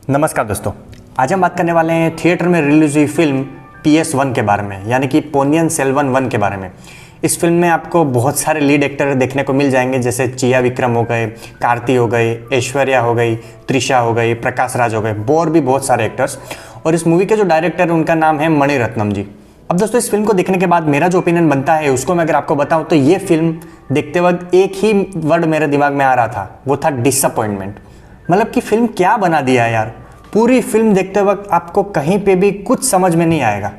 नमस्कार दोस्तों, आज हम बात करने वाले हैं थिएटर में रिलीज हुई फिल्म PS1 के बारे में, यानी कि पोन्नियिन सेल्वन 1 के बारे में। इस फिल्म में आपको बहुत सारे लीड एक्टर देखने को मिल जाएंगे, जैसे चिया विक्रम हो गए, कार्ति हो गई, ऐश्वर्या हो गई, त्रिशा हो गई, प्रकाश राज हो गए, और भी बहुत सारे एक्टर्स। और इस मूवी के जो डायरेक्टर हैं उनका नाम है मणिरत्नम जी। अब दोस्तों, इस फिल्म को देखने के बाद मेरा जो ओपिनियन बनता है उसको मैं अगर आपको बताऊं तो ये फिल्म देखते वक्त एक ही वर्ड मेरे दिमाग में आ रहा था, वो था डिसअपॉइंटमेंट। मतलब कि फिल्म क्या बना दिया है यार। पूरी फिल्म देखते वक्त आपको कहीं पे भी कुछ समझ में नहीं आएगा।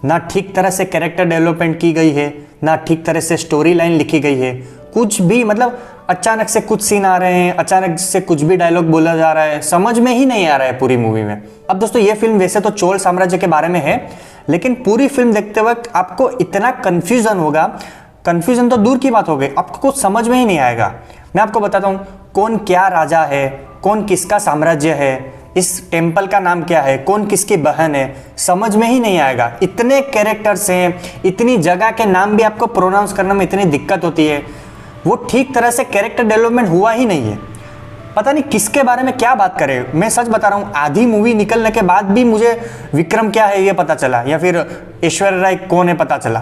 ना ठीक तरह से कैरेक्टर डेवलपमेंट की गई है, ना ठीक तरह से स्टोरी लाइन लिखी गई है, कुछ भी। मतलब अचानक से कुछ सीन आ रहे हैं, अचानक से कुछ भी डायलॉग बोला जा रहा है, समझ में ही नहीं आ रहा है पूरी मूवी में। अब दोस्तों, ये फिल्म वैसे तो चोल साम्राज्य के बारे में है, लेकिन पूरी फिल्म देखते वक्त आपको इतना कन्फ्यूजन होगा, कन्फ्यूजन तो दूर की बात हो गई, आपको कुछ समझ में ही नहीं आएगा। मैं आपको बताता हूँ कौन क्या राजा है, कौन किसका साम्राज्य है, इस टेम्पल का नाम क्या है, कौन किसकी बहन है, समझ में ही नहीं आएगा। इतने कैरेक्टर्स हैं, इतनी जगह के नाम भी आपको प्रोनाउंस करने में इतनी दिक्कत होती है। वो ठीक तरह से कैरेक्टर डेवलपमेंट हुआ ही नहीं है। पता नहीं किसके बारे में क्या बात करें। मैं सच बता रहा हूँ, आधी मूवी निकलने के बाद भी मुझे विक्रम क्या है ये पता चला, या फिर ऐश्वर्या राय कौन है पता चला,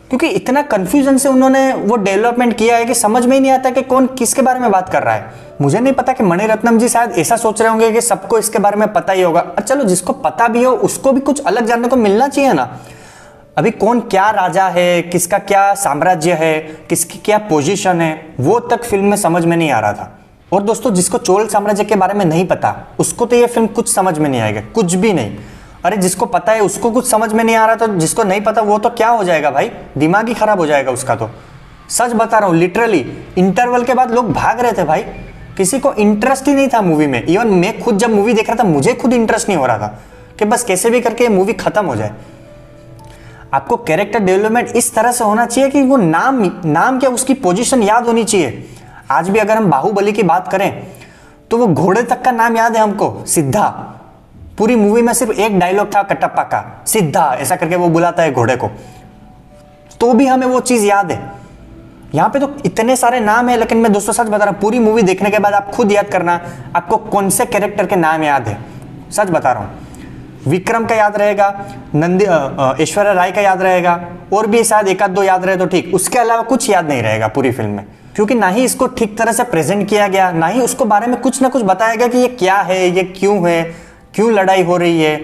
क्योंकि इतना कंफ्यूजन से उन्होंने वो डेवलपमेंट किया है कि समझ में ही नहीं आता कि कौन किसके बारे में बात कर रहा है। मुझे नहीं पता कि मणिरत्नम जी शायद ऐसा सोच रहे होंगे कि सबको इसके बारे में पता ही होगा। चलो, जिसको पता भी हो उसको भी कुछ अलग जानने को मिलना चाहिए ना। अभी कौन क्या राजा है, किसका क्या साम्राज्य है, किसकी क्या पोजीशन है, वो तक फिल्म में समझ में नहीं आ रहा था। और दोस्तों, जिसको चोल साम्राज्य के बारे में नहीं पता उसको तो ये फिल्म कुछ समझ में नहीं आएगा, कुछ भी नहीं। अरे जिसको पता है उसको कुछ समझ में नहीं आ रहा, तो जिसको नहीं पता वो तो क्या हो जाएगा भाई, दिमाग ही खराब हो जाएगा उसका। तो सच बता रहा हूँ, लिटरली इंटरवल के बाद लोग भाग रहे थे भाई, किसी को इंटरेस्ट ही नहीं था मूवी में। इवन मैं खुद जब मूवी देख रहा था मुझे खुद इंटरेस्ट नहीं हो रहा था कि बस कैसे भी करके मूवी खत्म हो जाए। आपको कैरेक्टर डेवलपमेंट इस तरह से होना चाहिए कि वो नाम क्या, उसकी पोजीशन याद होनी चाहिए। आज भी अगर हम बाहुबली की बात करें तो वो घोड़े तक का नाम याद है हमको, सिद्धा। पूरी मूवी में सिर्फ एक डायलॉग था कटप्पा का, सिद्धा ऐसा करके वो बुलाता है घोड़े को, तो भी हमें वो चीज याद है। यहाँ पे तो इतने सारे नाम है, लेकिन मैं दोस्तों सच बता रहा हूँ, पूरी मूवी देखने के बाद आप खुद याद करना आपको कौन से कैरेक्टर के नाम याद है। सच बता रहा हूँ, विक्रम का याद रहेगा, ऐश्वर्या राय का याद रहेगा, और भी शायद एक आध दो याद रहे तो ठीक, उसके अलावा कुछ याद नहीं रहेगा पूरी फिल्म में। क्योंकि ना ही इसको ठीक तरह से प्रेजेंट किया गया, ना ही उसको बारे में कुछ ना कुछ बताया गया कि ये क्या है, ये क्यों है, क्यों लड़ाई हो रही है,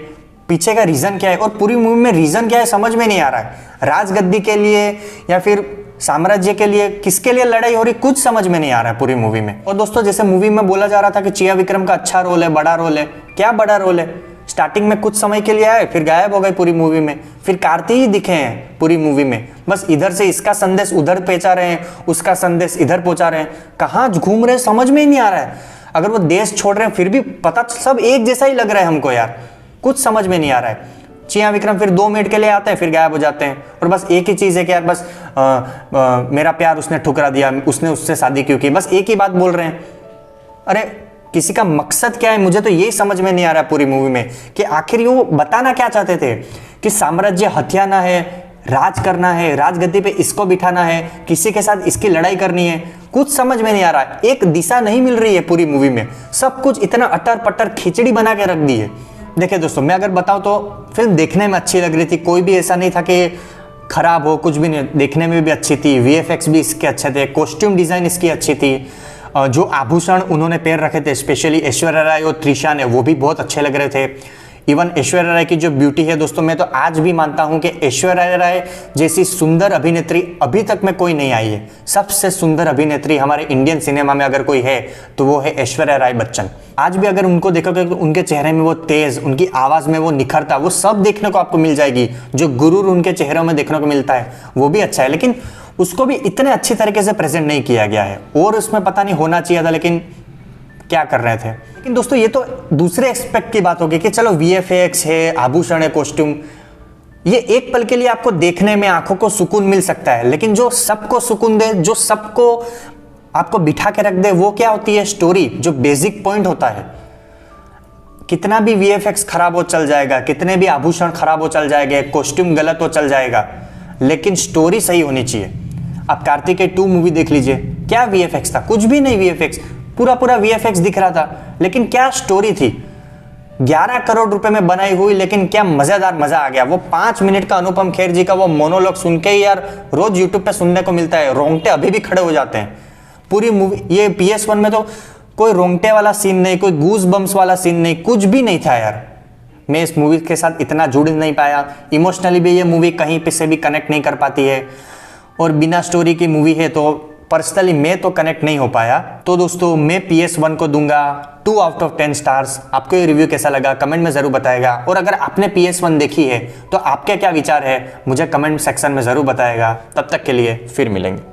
पीछे का रीजन क्या है। और पूरी मूवी में रीजन क्या है समझ में नहीं आ रहा है। राजगद्दी के लिए या फिर साम्राज्य के लिए, किसके लिए लड़ाई हो रही, कुछ समझ में नहीं आ रहा है पूरी मूवी में। और दोस्तों, जैसे मूवी में बोला जा रहा था कि चिया विक्रम का अच्छा रोल है, बड़ा रोल है, क्या बड़ा रोल है। स्टार्टिंग में कुछ समय के लिए आए, फिर गायब हो गए पूरी मूवी में, फिर कार्ति ही दिखे हैं पूरी मूवी में। बस इधर से इसका संदेश उधर पहुंचा रहे हैं, उसका संदेश इधर पहुंचा रहे हैं, कहाँ घूम रहे समझ में ही नहीं आ रहा है। अगर वो देश छोड़ रहे हैं फिर भी पता सब एक जैसा ही लग रहा है हमको यार, कुछ समझ में नहीं आ रहा है। चिया विक्रम फिर 2 मिनट के लिए आते हैं, फिर गायब हो जाते हैं, और बस एक ही चीज है कि यार बस मेरा प्यार उसने ठुकरा दिया, उसने उससे शादी क्यों की, बस एक ही बात बोल रहे हैं। अरे किसी का मकसद क्या है, मुझे तो यही समझ में नहीं आ रहा है पूरी मूवी में कि आखिर वो बताना क्या चाहते थे, कि साम्राज्य हथियाना है, राज करना है, राजगद्दी पे इसको बिठाना है, किसी के साथ इसकी लड़ाई करनी है, कुछ समझ में नहीं आ रहा है। एक दिशा नहीं मिल रही है पूरी मूवी में, सब कुछ इतना अटर पटर खिचड़ी बना के रख दी है। देखिए दोस्तों, मैं अगर बताऊं तो फिल्म देखने में अच्छी लग रही थी, कोई भी ऐसा नहीं था कि खराब हो, कुछ भी नहीं, देखने में भी अच्छी थी, VFX भी इसके अच्छे थे, कॉस्ट्यूम डिजाइन इसकी अच्छी थी, जो आभूषण उन्होंने पैर रखे थे स्पेशली ऐश्वर्या राय और त्रिशा ने, वो भी बहुत अच्छे लग रहे थे। इवन ऐश्वर्या राय की जो ब्यूटी है दोस्तों, मैं तो आज भी मानता हूं कि ऐश्वर्या राय जैसी सुंदर अभिनेत्री अभी तक में कोई नहीं आई है। सबसे सुंदर अभिनेत्री हमारे इंडियन सिनेमा में अगर कोई है तो वो है ऐश्वर्या राय बच्चन। आज भी अगर उनको देखोगे तो उनके चेहरे में वो तेज, उनकी आवाज में वो निखरता, वो सब देखने को आपको मिल जाएगी। जो गुरूर उनके चेहरों में देखने को मिलता है वो भी अच्छा है, लेकिन उसको भी इतने अच्छी तरीके से प्रेजेंट नहीं किया गया है, और उसमें पता नहीं होना चाहिए था, लेकिन क्या कर रहे थे। लेकिन दोस्तों, ये तो दूसरे एक्सपेक्ट की बात होगी कि चलो VFX है, आभूषण है, कॉस्ट्यूम, ये एक पल के लिए आपको देखने में आंखों को सुकून मिल सकता है, लेकिन जो सबको सुकून दे, जो सबको आपको बिठा के रख दे, वो क्या होती है, स्टोरी, जो बेसिक पॉइंट होता है। कितना भी VFX खराब हो चल जाएगा, कितने भी आभूषण खराब हो चल जाएंगे, कॉस्ट्यूम गलत हो चल जाएगा, लेकिन स्टोरी सही होनी चाहिए। आप कार्तिकेय 2 मूवी देख लीजिए, क्या VFX था, कुछ भी नहीं VFX, पूरा VFX दिख रहा था, लेकिन क्या स्टोरी थी। 11 करोड़ रुपए में बनाई हुई, लेकिन क्या मजेदार मजा आ गया। वो 5 मिनट का अनुपम खेर जी का वो मोनोलॉग सुन के ही यार रोज यूट्यूब पे सुनने को मिलता है, रोंगटे अभी भी खड़े हो जाते हैं। पूरी मूवी ये PS1 में तो कोई रोंगटे वाला सीन नहीं, कोई गूज बम्स वाला सीन नहीं, कुछ भी नहीं था यार। मैं इस मूवी के साथ इतना जुड़ नहीं पाया, इमोशनली भी ये मूवी कहीं पे से भी कनेक्ट नहीं कर पाती है, और बिना स्टोरी की मूवी है तो पर्सनली मैं तो कनेक्ट नहीं हो पाया। तो दोस्तों मैं PS1 को दूंगा 2 आउट ऑफ 10 स्टार्स। आपको ये रिव्यू कैसा लगा कमेंट में ज़रूर बताएगा, और अगर आपने PS1 देखी है तो आपके क्या विचार है मुझे कमेंट सेक्शन में ज़रूर बताएगा। तब तक के लिए फिर मिलेंगे।